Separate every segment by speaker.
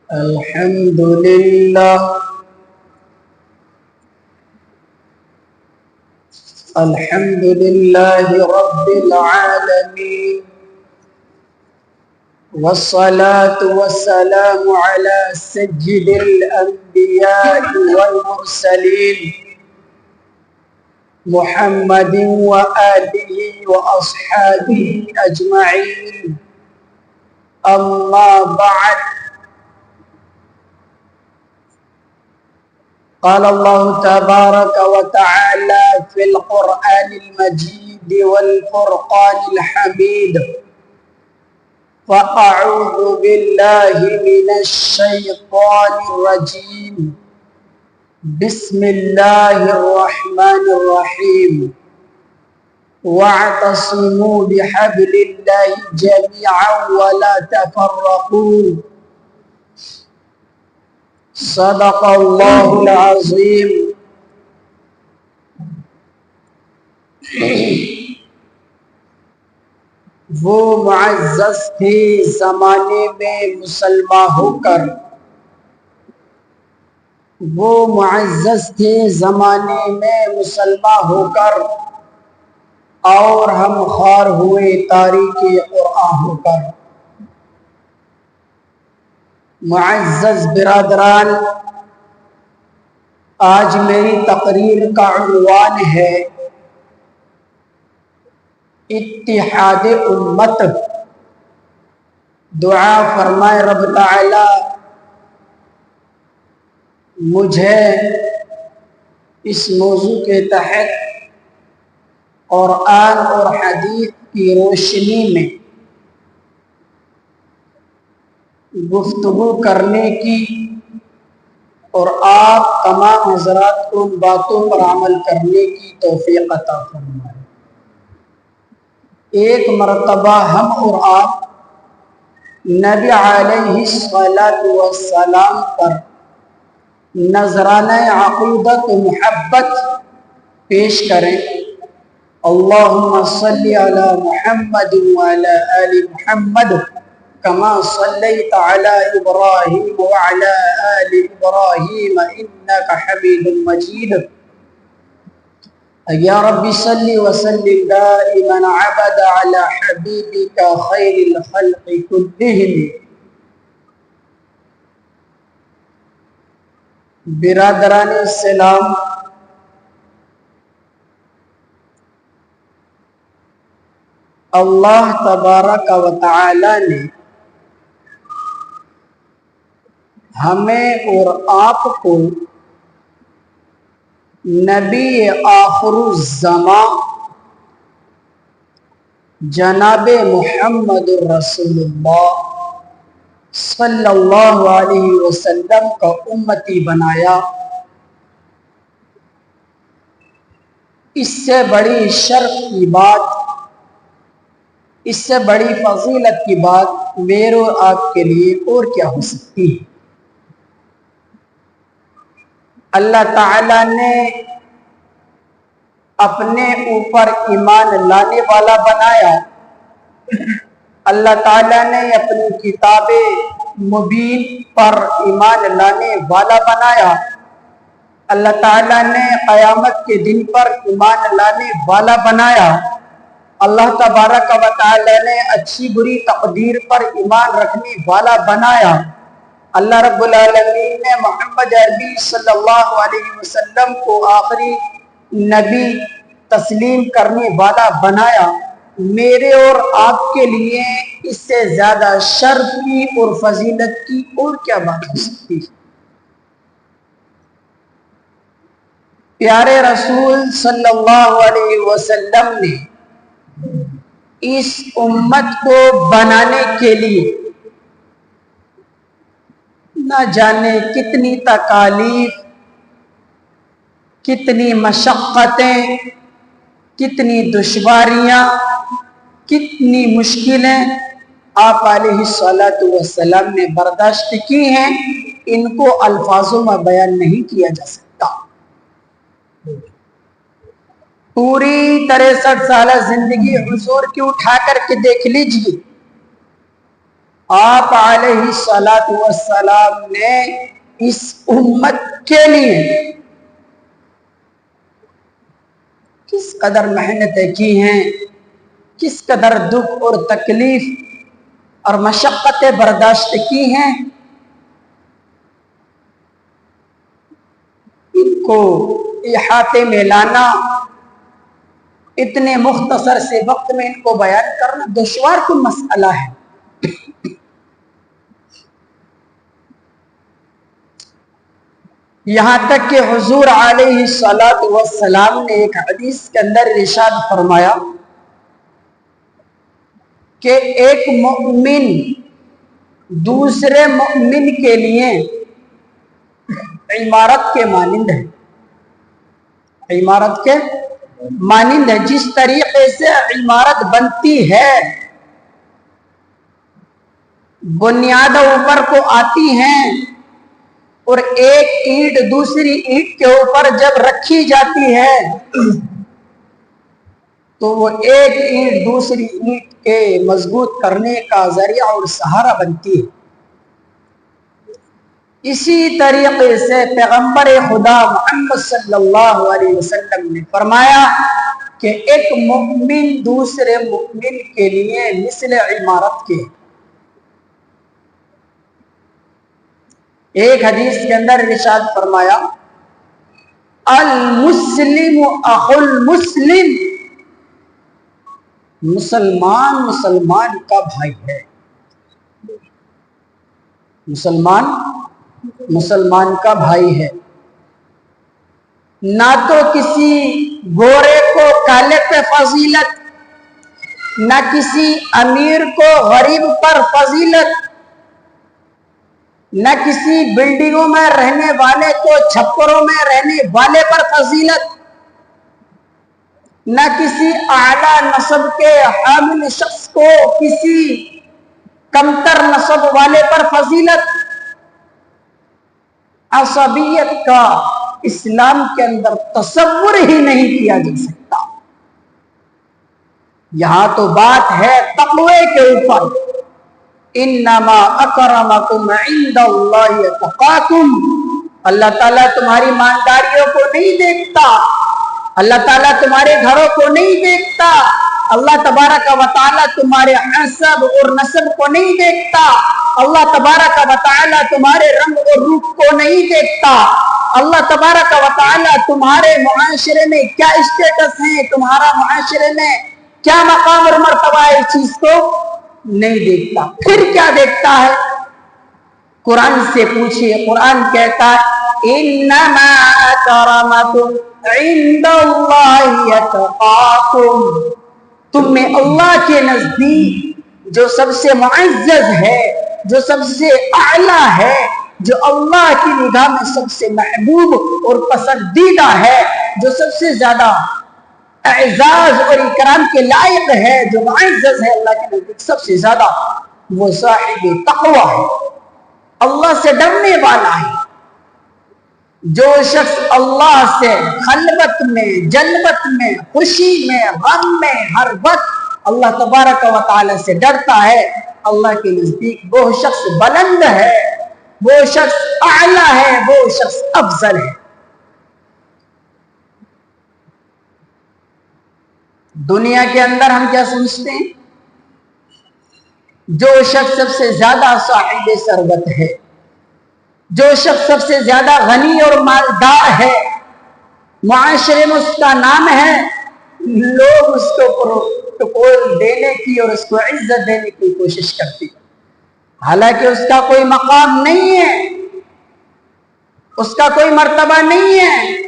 Speaker 1: الحمد لله الحمد لله رب العالمين، والصلاة والسلام على سيد الأنبياء والمرسلين محمد وآله وأصحابه أجمعين. أما بعد، قال الله تبارك وتعالى في القرآن المجيد والفرقان الحميد: فأعوذ بالله من الشيطان الرجيم، بسم الله الرحمن الرحيم. واعتصموا بحبل الله جميعا ولا تفرقوا. صدق اللہ العظیم. وہ معزز تھے زمانے میں مسلمان ہو کر، وہ معزز تھے زمانے میں مسلمان ہو کر، اور ہم خوار ہوئے تاریخ قرآن ہو کر. معزز برادران، آج میری تقریر کا عنوان ہے اتحاد امت. دعا فرمائے رب تعالی مجھے اس موضوع کے تحت قرآن اور حدیث کی روشنی میں گفتگو کرنے کی اور آپ تمام حضرات کو ان باتوں پر عمل کرنے کی توفیق عطا فرمائے. ایک مرتبہ ہم اور آپ نبی علیہ السلام پر نذرانہ عقیدت و محبت پیش کریں. اللہم صلی علی محمد وعلی آل محمد کما صلیت علی ابراہیم وعلی آل ابراہیم انکا حمید مجید. یا رب صلی وسلم دائما عبد علی حبیبک خیر الخلق کلہم. برادران اسلام، اللہ تبارک و تعالی نے ہمیں اور آپ کو نبی آخر الزمان جناب محمد رسول اللہ صلی اللہ علیہ وسلم کا امتی بنایا. اس سے بڑی شرف کی بات، اس سے بڑی فضیلت کی بات میرے اور آپ کے لیے اور کیا ہو سکتی ہے. اللہ تعالی نے اپنے اوپر ایمان لانے والا بنایا. اللہ تعالی نے اپنی کتاب مبین پر ایمان لانے والا بنایا. اللہ تعالی نے قیامت کے دن پر ایمان لانے والا بنایا. اللہ تبارک و تعالی نے اچھی بری تقدیر پر ایمان رکھنے والا بنایا. اللہ رب العالمین نے محمد عربی صلی اللہ علیہ وسلم کو آخری نبی تسلیم کرنے والا بنایا. میرے اور آپ کے لیے اس سے زیادہ شرف کی اور فضیلت کی اور کیا بات ہو سکتی ہے. پیارے رسول صلی اللہ علیہ وسلم نے اس امت کو بنانے کے لیے نہ جانے کتنی تکالیف، کتنی مشقتیں، کتنی دشواریاں، کتنی مشکلیں آپ علیہ السلام نے برداشت کی ہیں. ان کو الفاظوں میں بیان نہیں کیا جا سکتا. پوری 63 سالہ زندگی حضور کی اٹھا کر کے دیکھ لیجئے. آپ علیہ الصلوۃ والسلام نے اس امت کے لیے کس قدر محنتیں کی ہیں، کس قدر دکھ اور تکلیف اور مشقتیں برداشت کی ہیں، ان کو احاطے میں لانا، اتنے مختصر سے وقت میں ان کو بیان کرنا دشوار کن مسئلہ ہے۔ یہاں تک کہ حضور علیہ الصلوۃ والسلام نے ایک حدیث کے اندر ارشاد فرمایا کہ ایک مؤمن دوسرے مؤمن کے لیے عمارت کے مانند ہے، عمارت کے مانند ہے۔ جس طریقے سے عمارت بنتی ہے، بنیادیں اوپر کو آتی ہیں اور ایک اینٹ دوسری اینٹ کے اوپر جب رکھی جاتی ہے تو وہ ایک اینٹ دوسری اینٹ کے مضبوط کرنے کا ذریعہ اور سہارا بنتی ہے۔ اسی طریقے سے پیغمبر خدا محمد صلی اللہ علیہ وسلم نے فرمایا کہ ایک مؤمن دوسرے مؤمن کے لیے مثل عمارت کے۔ ایک حدیث کے اندر ارشاد فرمایا المسلم اخو المسلم، مسلمان مسلمان کا بھائی ہے، مسلمان مسلمان کا بھائی ہے۔ نہ تو کسی گورے کو کالے پہ فضیلت، نہ کسی امیر کو غریب پر فضیلت، نہ کسی بلڈنگوں میں رہنے والے کو چھپروں میں رہنے والے پر فضیلت، نہ کسی اعلیٰ نسب کے حامل شخص کو کسی کمتر نسب والے پر فضیلت۔ عصبیت کا اسلام کے اندر تصور ہی نہیں کیا جا سکتا۔ یہاں تو بات ہے تقوی کے اوپر، انما اکرمکم عند اللہ اتقاکم۔ اللہ تعالیٰ تمہاری ایمانداریوں کو نہیں دیکھتا، اللہ تعالیٰ تمہارے گھروں کو نہیں دیکھتا، اللہ تبارک و تعالیٰ تمہارے حسب اور نسب کو نہیں دیکھتا، اللہ تبارک و تعالیٰ تمہارے رنگ اور روپ کو نہیں دیکھتا، اللہ تبارک و تعالیٰ تمہارے معاشرے میں کیا اسٹیٹس ہے، تمہارا معاشرے میں کیا مقام اور مرتبہ ہے، اس چیز کو نہیں دیکھتا۔ پھر کیا دیکھتا ہے؟ قرآن سے پوچھئے، قرآن کہتا ہے انما اکرمکم عند اللہ اتقاکم، تم میں اللہ کے نزدیک جو سب سے معزز ہے، جو سب سے اعلیٰ ہے، جو اللہ کی نگاہ میں سب سے محبوب اور پسندیدہ ہے، جو سب سے زیادہ اعزاز اور اکرام کے لائق ہے، جو معزز ہے اللہ کے نزدیک سب سے زیادہ، وہ صاحب تقوی ہے، اللہ سے ڈرنے والا ہے۔ جو شخص اللہ سے خلوت میں، جلوت میں، خوشی میں، غم میں، ہر وقت اللہ تبارک و تعالی سے ڈرتا ہے، اللہ کے نزدیک وہ شخص بلند ہے، وہ شخص اعلیٰ ہے، وہ شخص افضل ہے۔ دنیا کے اندر ہم کیا سمجھتے ہیں؟ جو شخص سب سے زیادہ صاحب ثروت ہے، جو شخص سب سے زیادہ غنی اور مالدار ہے، معاشرے میں اس کا نام ہے، لوگ اس کو پروٹوکول دینے کی اور اس کو عزت دینے کی کوشش کرتے ہیں، حالانکہ اس کا کوئی مقام نہیں ہے، اس کا کوئی مرتبہ نہیں ہے۔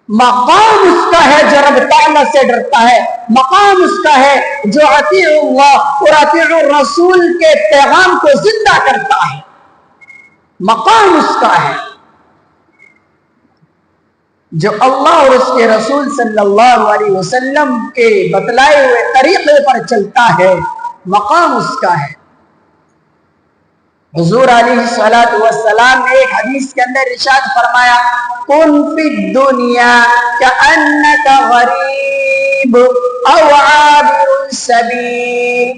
Speaker 1: مقام اس کا ہے جو رب تعالیٰ سے ڈرتا ہے، مقام اس کا ہے جو اطیع اللہ اور اطیع الرسول کے پیغام کو زندہ کرتا ہے، مقام اس کا ہے جو اللہ اور اس کے رسول صلی اللہ علیہ وسلم کے بتلائے ہوئے طریقے پر چلتا ہے، مقام اس کا ہے۔ حضور علیہ الصلوۃ والسلام نے ایک حدیث کے اندر ارشاد فرمایا کن فی الدنیا کأنک غریب او عابر السبیل،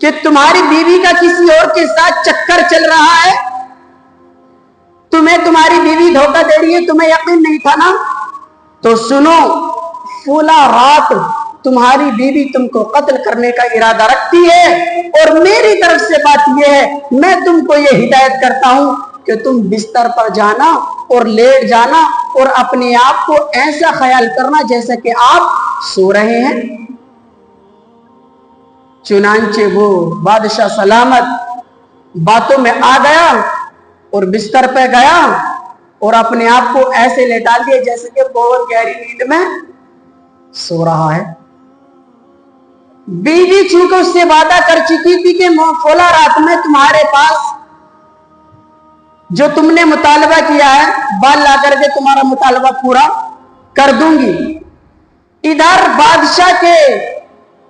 Speaker 1: کہ تمہاری بیوی کا کسی اور کے ساتھ چکر چل رہا ہے؟ تمہیں تمہاری بیوی دھوکہ دے رہی ہے، تمہیں یقین نہیں تھا نا؟ تو سنو، فلاں رات تمہاری بیوی تم کو قتل کرنے کا ارادہ رکھتی ہے، اور میری طرف سے بات یہ ہے، میں تم کو یہ ہدایت کرتا ہوں کہ تم بستر پر جانا اور لیٹ جانا اور اپنے آپ کو ایسا خیال کرنا جیسا کہ آپ سو رہے ہیں۔ چنانچہ وہ بادشاہ سلامت باتوں میں آ گیا اور بستر پہ گیا اور اپنے آپ کو ایسے لیٹا دیا جیسے کہ بہت گہری نیند میں سو رہا ہے۔ بیوی چونکہ اس سے وعدہ کر چکی تھی کہ فلاں رات میں تمہارے پاس جو تم نے مطالبہ کیا ہے بال لا کر کے تمہارا مطالبہ پورا کر دوں گی۔ ادھر بادشاہ کے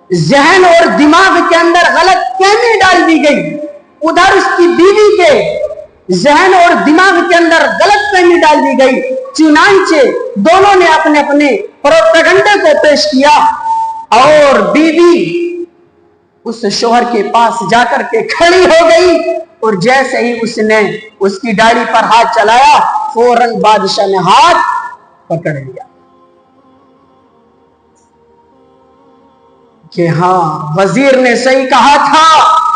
Speaker 1: ذہن اور دماغ کے اندر غلط فہمی ڈال دی گئی، ادھر اس کی بیوی کے ذہن اور دماغ کے اندر غلط فہمی ڈال دی گئی۔ چنانچہ دونوں نے اپنے اپنے پروپیگنڈے کو پیش کیا، اور بیوی اس شوہر کے پاس جا کر کے کھڑی ہو گئی، اور جیسے ہی اس نے اس کی داڑھی پر ہاتھ چلایا فوراً بادشاہ نے ہاتھ پکڑ لیا کہ ہاں، وزیر نے صحیح کہا تھا،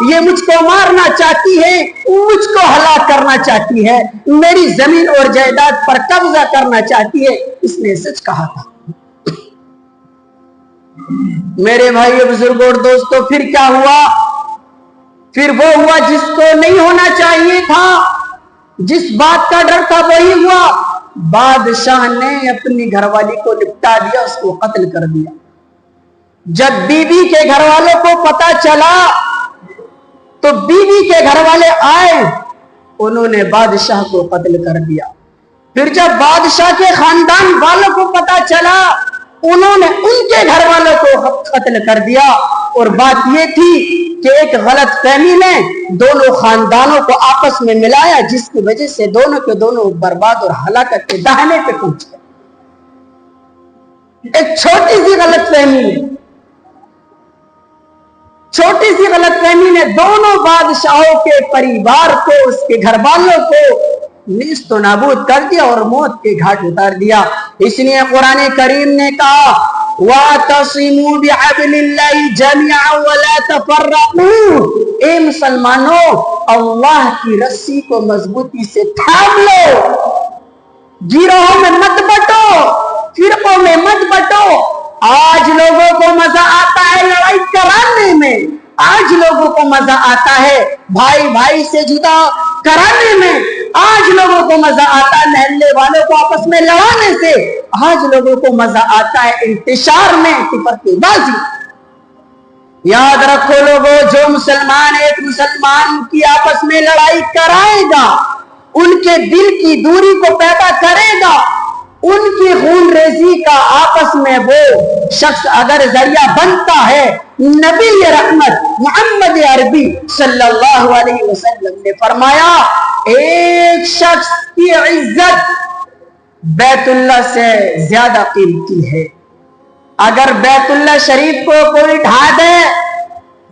Speaker 1: یہ مجھ کو مارنا چاہتی ہے، مجھ کو ہلاک کرنا چاہتی ہے، میری زمین اور جائیداد پر قبضہ کرنا چاہتی ہے، اس نے سچ کہا تھا۔ میرے بھائی بزرگوں اور دوستوں، پھر کیا ہوا؟ پھر وہ ہوا جس کو نہیں ہونا چاہیے تھا، جس بات کا ڈر تھا وہی ہوا۔ بادشاہ نے اپنی گھر والی کو نپٹا دیا، اس کو قتل کر دیا۔ جب بیوی کے گھر والوں کو پتا چلا تو بیوی کے گھر والے آئے، انہوں نے بادشاہ کو قتل کر دیا۔ پھر جب بادشاہ کے خاندان والوں کو پتا چلا، انہوں نے ان کے گھر والوں کو قتل کر دیا۔ اور بات یہ تھی کہ ایک غلط فہمی نے دونوں خاندانوں کو آپس میں ملایا، جس کی وجہ سے دونوں کے دونوں برباد اور ہلاکت کے دہانے پہ پہنچ گئے۔ ایک چھوٹی سی غلط فہمی نے دونوں بادشاہوں کے پریوار کو، اس کے گھر والوں کو نیست و نابود کر دیا اور موت کے گھاٹ اتار دیا۔ اس لیے قرآن کریم نے کہا وَاعْتَصِمُوا بِحَبْلِ اللَّهِ جَمِيعًا وَلَا تَفَرَّقُوا، اے مسلمانوں، اللہ کی رسی کو مضبوطی سے تھام لو، گروہوں میں مت بٹو، فرقوں میں مت بٹو۔ آج لوگوں کو مزہ آتا ہے لڑائی کرانے میں، آج لوگوں کو مزہ آتا ہے بھائی بھائی سے جدا کرانے میں، آج لوگوں کو مزہ آتا ہے محلے والوں کو آپس میں لڑانے سے، آج لوگوں کو مزہ آتا ہے انتشار میں، تفرقے بازی۔ یاد رکھو لوگوں، جو مسلمان ایک مسلمان کی آپس میں لڑائی کرائے گا، ان کے دل کی دوری کو پیدا کرے گا، ان کی خون ریزی کا آپس میں وہ شخص اگر ذریعہ بنتا ہے، نبی رحمت محمد عربی صلی اللہ علیہ وسلم نے فرمایا ایک شخص کی عزت بیت اللہ سے زیادہ قیمتی ہے۔ اگر بیت اللہ شریف کو کوئی ڈھا دے،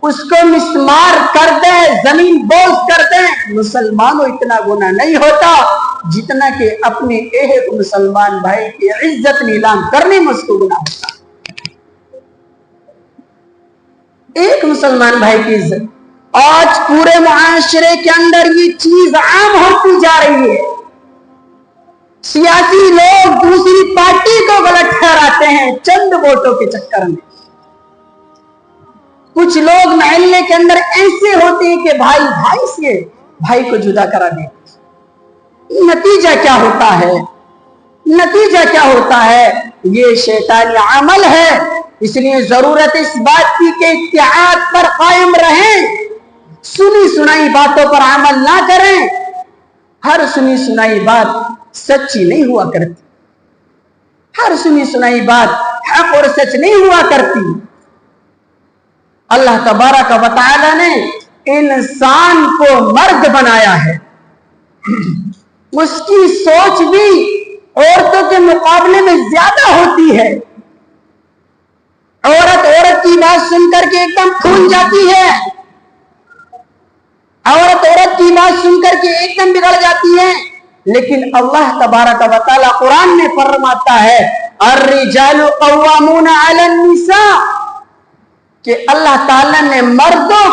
Speaker 1: اس کو مسمار کر دے، زمین بوز کر دے، مسلمانوں اتنا گناہ نہیں ہوتا جتنا کہ اپنے ایک مسلمان بھائی کی عزت نیلام کرنے میں اس کو گناہ ہوتا۔ ایک مسلمان بھائی کی عزت، آج پورے معاشرے کے اندر یہ چیز عام ہوتی جا رہی ہے۔ سیاسی لوگ دوسری پارٹی کو غلط ٹھہراتے ہیں چند ووٹوں کے چکر میں۔ کچھ لوگ محلے کے اندر ایسے ہوتے ہیں کہ بھائی بھائی سے بھائی کو جدا کرا دیتے۔ نتیجہ کیا ہوتا ہے؟ نتیجہ کیا ہوتا ہے؟ یہ شیطانی عمل ہے۔ اس لیے ضرورت اس بات کی کہ اتحاد پر قائم رہیں، سنی سنائی باتوں پر عمل نہ کریں۔ ہر سنی سنائی بات سچی نہیں ہوا کرتی، ہر سنی سنائی بات حق اور سچ نہیں ہوا کرتی۔ اللہ تبارک و تعالی نے انسان کو مرد بنایا ہے، اس کی سوچ بھی عورتوں کے مقابلے میں زیادہ ہوتی ہے۔ عورت کی بات سن کر کے ایک دم پھول جاتی ہے، عورت کی بات سن کر کے ایک دم بگڑ جاتی ہے، لیکن اللہ تبارک و تعالی قرآن میں فرماتا ہے الرجال قوامون علی النساء کہ اللہ تعالی نے مردوں